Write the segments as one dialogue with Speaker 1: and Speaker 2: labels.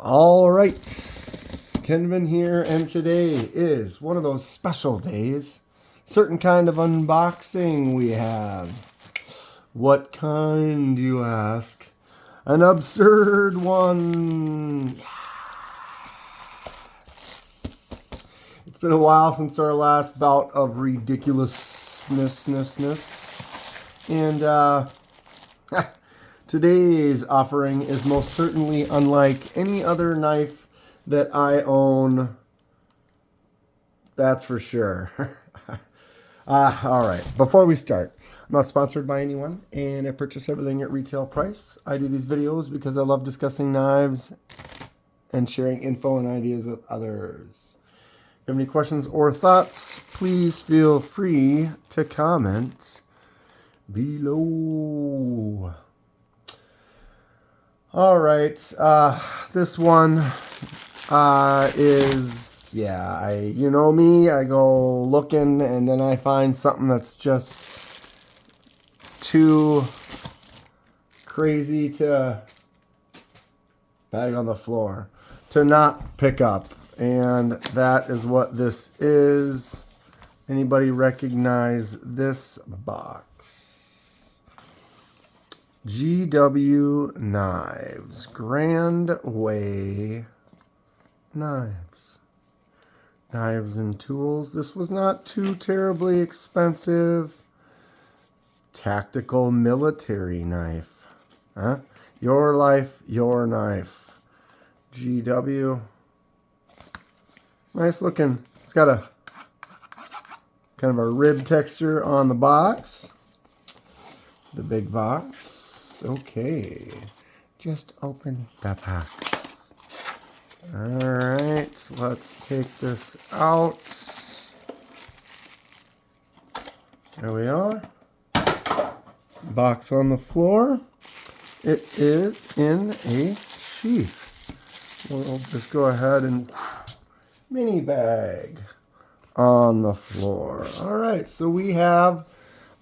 Speaker 1: All right, Kenvin here, and today is one of those special days. Certain kind of unboxing we have. What kind, you ask? An absurd one. Yes. It's been a while since our last bout of ridiculousness. And, today's offering is most certainly unlike any other knife that I own. That's for sure. All right. Before we start, I'm not sponsored by anyone, and I purchase everything at retail price. I do these videos because I love discussing knives and sharing info and ideas with others. If you have any questions or thoughts, please feel free to comment below. All right, this one is, you know me, I go looking and then I find something that's just too crazy to bag on the floor, to not pick up. And that is what this is. Anybody recognize this box? GW Knives, Grand Way Knives. Knives and tools. This was not too terribly expensive. Tactical military knife. Huh? Your life, your knife. GW. Nice looking. It's got a kind of a rib texture on the box. The big box. Okay. Just open the box. Alright, let's take this out. There we are. Box on the floor. It is in a sheath. We'll just go ahead and mini bag on the floor. Alright, so we have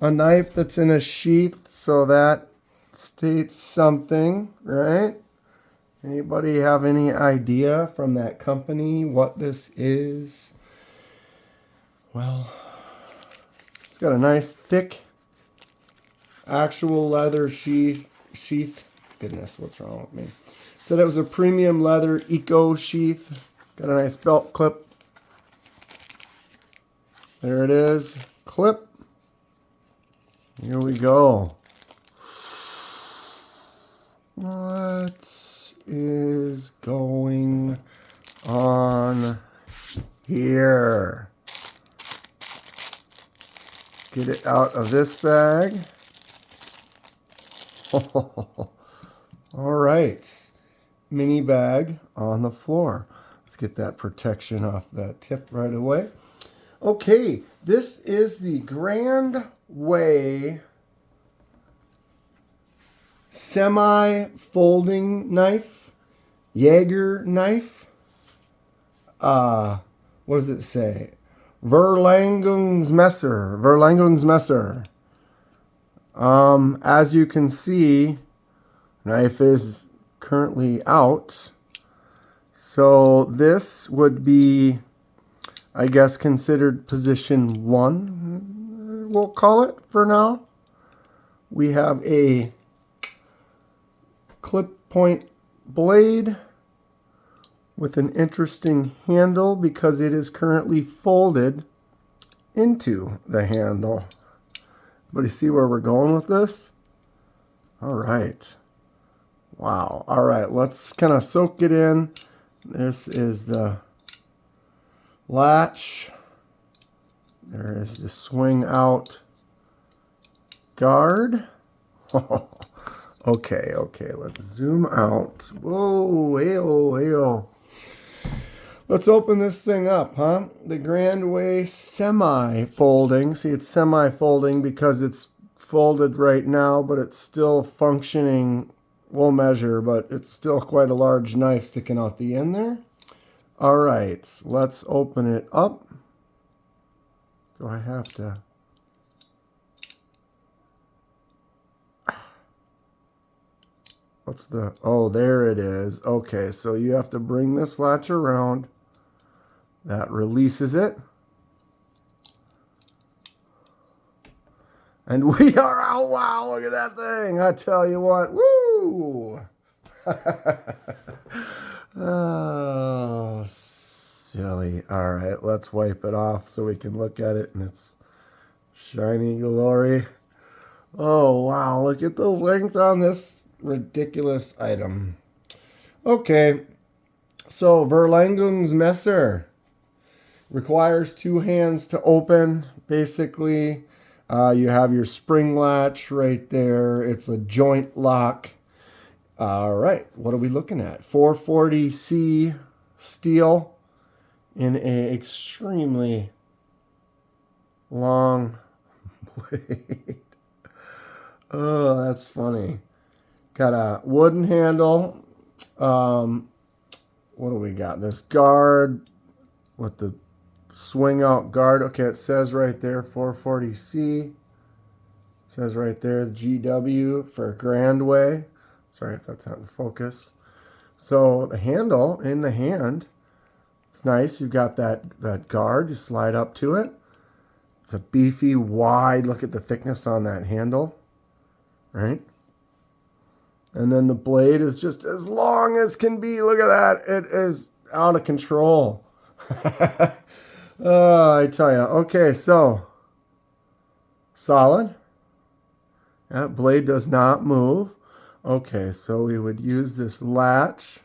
Speaker 1: a knife that's in a sheath, so that states something, right? Anybody have any idea from that company what this is? Well, it's got a nice thick actual leather sheath. Goodness, what's wrong with me? Said it was a premium leather eco sheath. Got a nice belt clip. There it is. Clip. Here we go. What is going on here? Get it out of this bag. All right. Mini bag on the floor. Let's get that protection off that tip right away. Okay, this is the Grand Way semi-folding knife, Jaeger knife. What does it say? Verlangungsmesser. As you can see, knife is currently out. So this would be, I guess, considered position 1, we'll call it for now. We have a clip point blade with an interesting handle because it is currently folded into the handle. Everybody see where we're going with this? All right. Wow. All right, let's kind of soak it in. This is the latch. There is the swing out guard. Okay, let's zoom out. Whoa, ayo. Let's open this thing up, huh? The Grand Way semi-folding. See, it's semi-folding because it's folded right now, but it's still functioning. We'll measure, but it's still quite a large knife sticking out the end there. All right, let's open it up. Do I have to? What's the, oh, there it is. Okay, so you have to bring this latch around. That releases it. And we are out. Wow, look at that thing. I tell you what, woo! Oh, silly. All right, let's wipe it off so we can look at it in its shiny glory. Oh, wow, look at the length on this ridiculous item. Okay, so Verlangungsmesser requires 2 hands to open, basically. You have your spring latch right there. It's a joint lock. All right, what are we looking at? 440C steel in a extremely long blade. Oh, that's funny. Got a wooden handle. What do we got? This guard with the swing out guard. Okay, it says right there 440C. It says right there the GW for Grandway. Sorry if that's not in focus. So the handle in the hand, it's nice. You've got that guard. You slide up to it. It's a beefy, wide, look at the thickness on that handle. Right? And then the blade is just as long as can be. Look at that. It is out of control. Oh, I tell you. Okay, so solid. That blade does not move. Okay, so we would use this latch.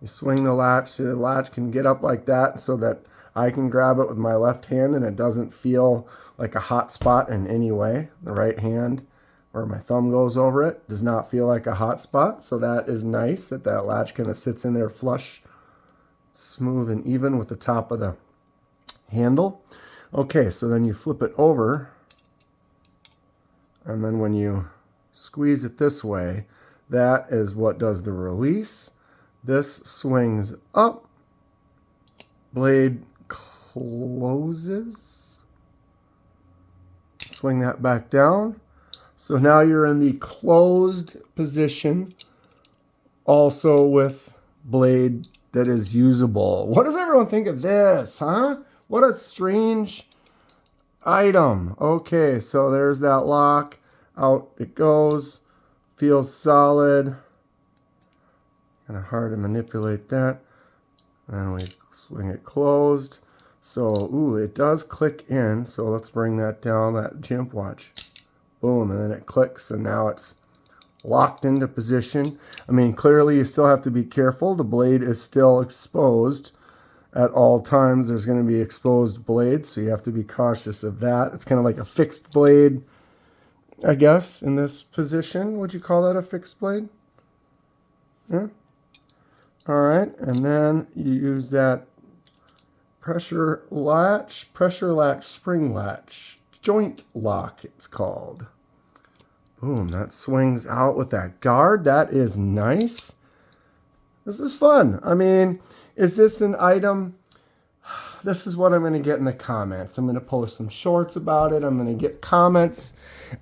Speaker 1: You swing the latch so the latch can get up like that so that I can grab it with my left hand and it doesn't feel like a hot spot in any way. The right hand, where my thumb goes over it, does not feel like a hot spot. So that is nice that that latch kind of sits in there flush, smooth and even with the top of the handle. Okay, so then you flip it over. And then when you squeeze it this way, that is what does the release. This swings up. Blade closes. Swing that back down. So now you're in the closed position, also with blade that is usable. What does everyone think of this, huh? What a strange item. Okay, so there's that lock. Out it goes. Feels solid. Kind of hard to manipulate that. Then we swing it closed. So, ooh, it does click in. So let's bring that down, that jump watch. Boom, and then it clicks, and now it's locked into position. I mean, clearly you still have to be careful. The blade is still exposed at all times. There's going to be exposed blades, so you have to be cautious of that. It's kind of like a fixed blade, I guess, in this position. Would you call that a fixed blade? Yeah. All right, and then you use that pressure latch, spring latch, joint lock it's called. Boom, that swings out with that guard. That is nice. This is fun. I mean, is this an item? This is what I'm going to get in the comments. I'm going to post some shorts about it. I'm going to get comments,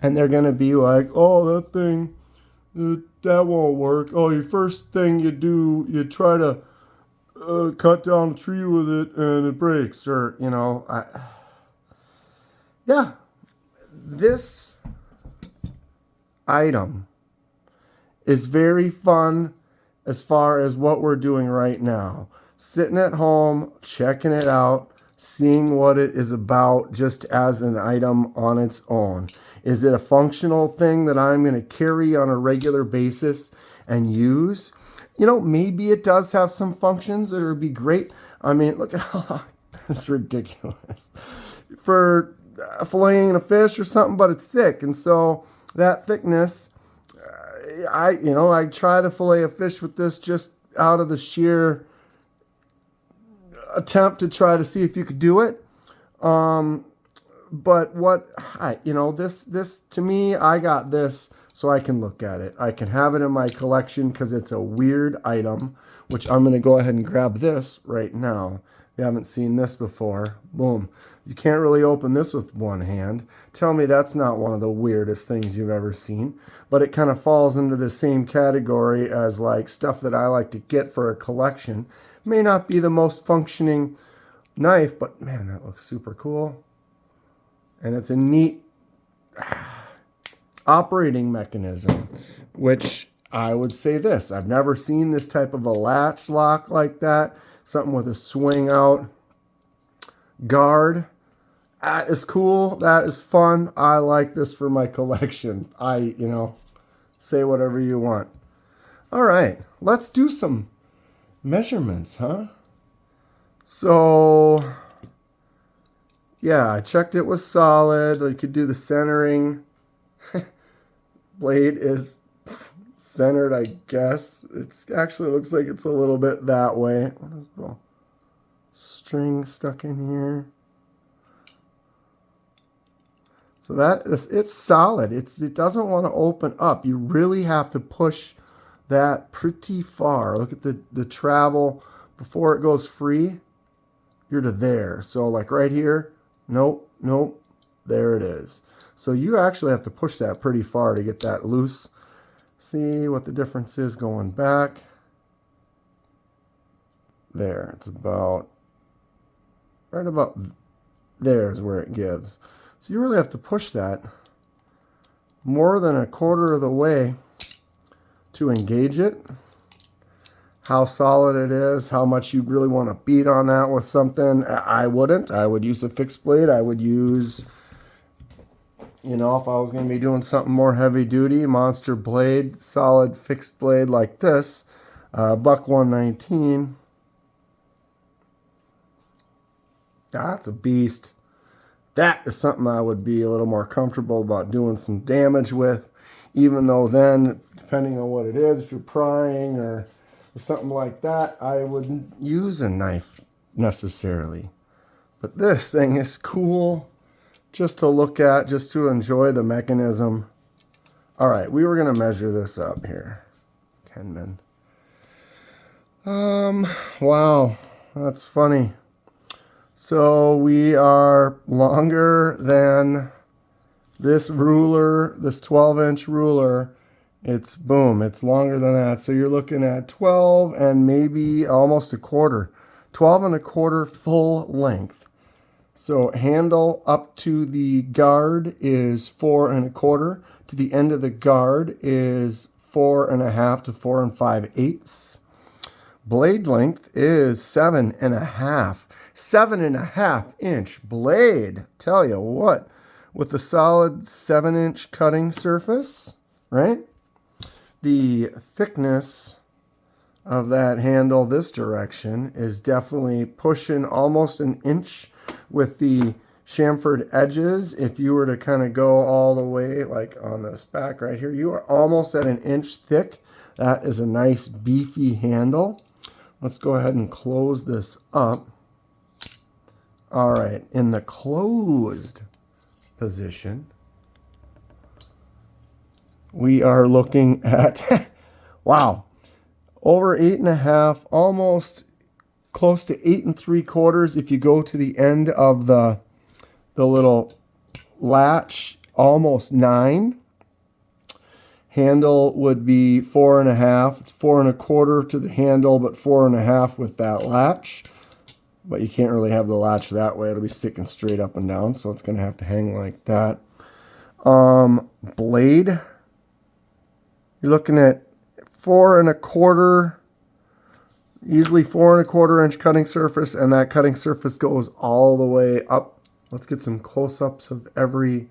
Speaker 1: and they're going to be like, oh, that thing, that won't work. Oh, your first thing you do, you try to cut down a tree with it, and it breaks. Or, you know, yeah. This item is very fun as far as what we're doing right now. Sitting at home, checking it out, seeing what it is about just as an item on its own. Is it a functional thing that I'm going to carry on a regular basis and use? You know, maybe it does have some functions that would be great. I mean, look at how long. It's ridiculous. For filleting a fish or something, but it's thick. And so that thickness, I try to fillet a fish with this just out of the sheer attempt to try to see if you could do it. But this to me, I got this so I can look at it. I can have it in my collection because it's a weird item, which I'm going to go ahead and grab this right now you haven't seen this before, boom. You can't really open this with one hand. Tell me that's not one of the weirdest things you've ever seen. But it kind of falls into the same category as like stuff that I like to get for a collection. May not be the most functioning knife, but man, that looks super cool. And it's a neat operating mechanism, which I would say this. I've never seen this type of a latch lock like that. Something with a swing out guard. That is cool. That is fun. I like this for my collection. Say whatever you want. All right, let's do some measurements, huh? So, yeah, I checked it was solid. You could do the centering. Blade is centered, I guess. It's actually looks like it's a little bit that way. What is the string stuck in here? So it's solid. It doesn't want to open up. You really have to push that pretty far. Look at the travel before it goes free. You're to there. So like right here, nope. There it is. So you actually have to push that pretty far to get that loose. See what the difference is going back. There, it's right about there is where it gives. So you really have to push that more than a quarter of the way to engage it. How solid it is, how much you really want to beat on that with something. I wouldn't. I would use a fixed blade. I would use, if I was going to be doing something more heavy duty, monster blade, solid fixed blade like this, buck 119. That's a beast. That is something I would be a little more comfortable about doing some damage with, even though then, depending on what it is, if you're prying or something like that, I wouldn't use a knife necessarily. But this thing is cool just to look at, just to enjoy the mechanism. All right, we were going to measure this up here. Kenman. Wow, that's funny. So we are longer than this ruler, this 12-inch ruler. It's longer than that. So you're looking at 12 and maybe almost a quarter. 12 and a quarter full length. So handle up to the guard is 4 and a quarter. To the end of the guard is 4 and a half to 4 5/8. Blade length is 7 and a half. 7.5 inch blade. Tell you what, with a solid 7-inch cutting surface, right? The thickness of that handle this direction is definitely pushing almost an inch with the chamfered edges. If you were to kind of go all the way like on this back right here, you are almost at an inch thick. That is a nice beefy handle. Let's go ahead and close this up. All right, in the closed position, we are looking at, wow, over 8.5, almost close to 8 3/4. If you go to the end of the little latch, almost 9. Handle would be 4.5. It's 4 1/4 to the handle, but 4 1/2 with that latch. But you can't really have the latch that way. It'll be sticking straight up and down, so it's going to have to hang like that. Blade, you're looking at 4 1/4, easily 4 1/4 inch cutting surface, and that cutting surface goes all the way up. Let's get some close-ups of every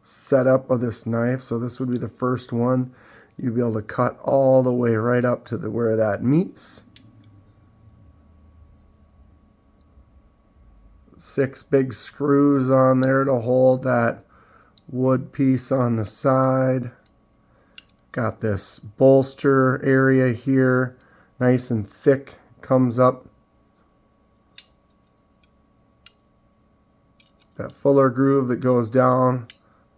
Speaker 1: setup of this knife. So this would be the first one. You'd be able to cut all the way right up to where that meets. 6 big screws on there to hold that wood piece on the side. Got this bolster area here, nice and thick, comes up. That fuller groove that goes down.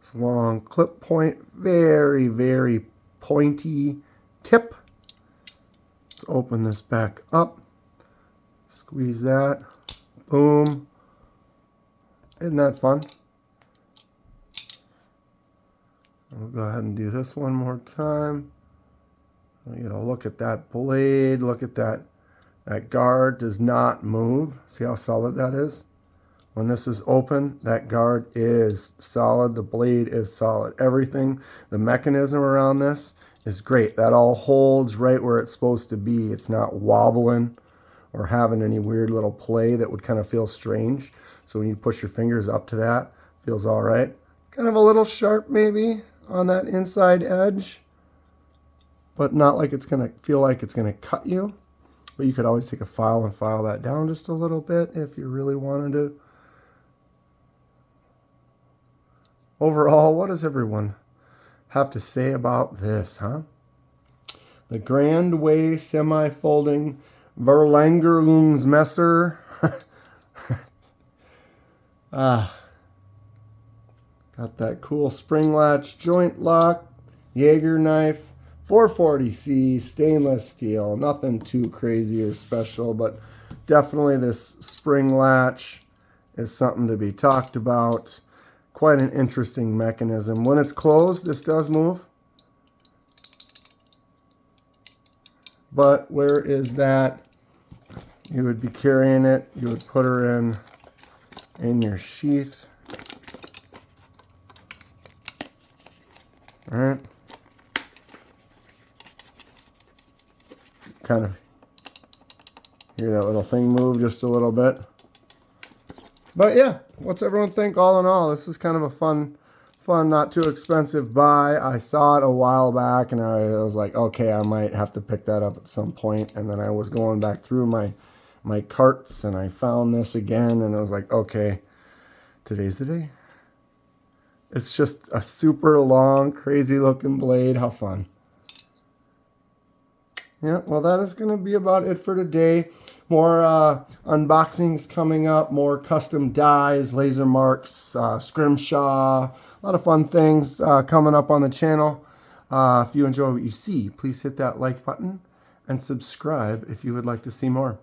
Speaker 1: This long clip point, very, very pointy tip. Let's open this back up. Squeeze that. Boom. Isn't that fun? We'll go ahead and do this one more time. You know, look at that blade. Look at that. That guard does not move. See how solid that is? When this is open, that guard is solid. The blade is solid. Everything, the mechanism around this is great. That all holds right where it's supposed to be. It's not wobbling or having any weird little play that would kind of feel strange. So when you push your fingers up to that, it feels all right. Kind of a little sharp maybe on that inside edge, but not like it's going to feel like it's going to cut you. But you could always take a file and file that down just a little bit if you really wanted to. Overall, what does everyone have to say about this, huh? The Grandway semi-folding Verlängerungsmesser. Got that cool spring latch joint lock, Jaeger knife, 440C stainless steel. Nothing too crazy or special, but definitely this spring latch is something to be talked about. Quite an interesting mechanism. When it's closed, this does move. But where is that? You would be carrying it. You would put her in your sheath. All right. Kind of hear that little thing move just a little bit. But yeah, what's everyone think all in all? This is kind of a fun, not too expensive buy. I saw it a while back and I was like, okay, I might have to pick that up at some point. And then I was going back through my carts and I found this again and I was like, okay, today's the day. It's just a super long, crazy looking blade. How fun. Yeah, well, that is going to be about it for today. More unboxings coming up, more custom dies, laser marks, scrimshaw, a lot of fun things coming up on the channel. If you enjoy what you see, please hit that like button and subscribe if you would like to see more.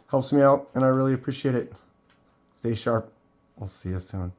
Speaker 1: Helps me out, and I really appreciate it. Stay sharp. We'll see you soon.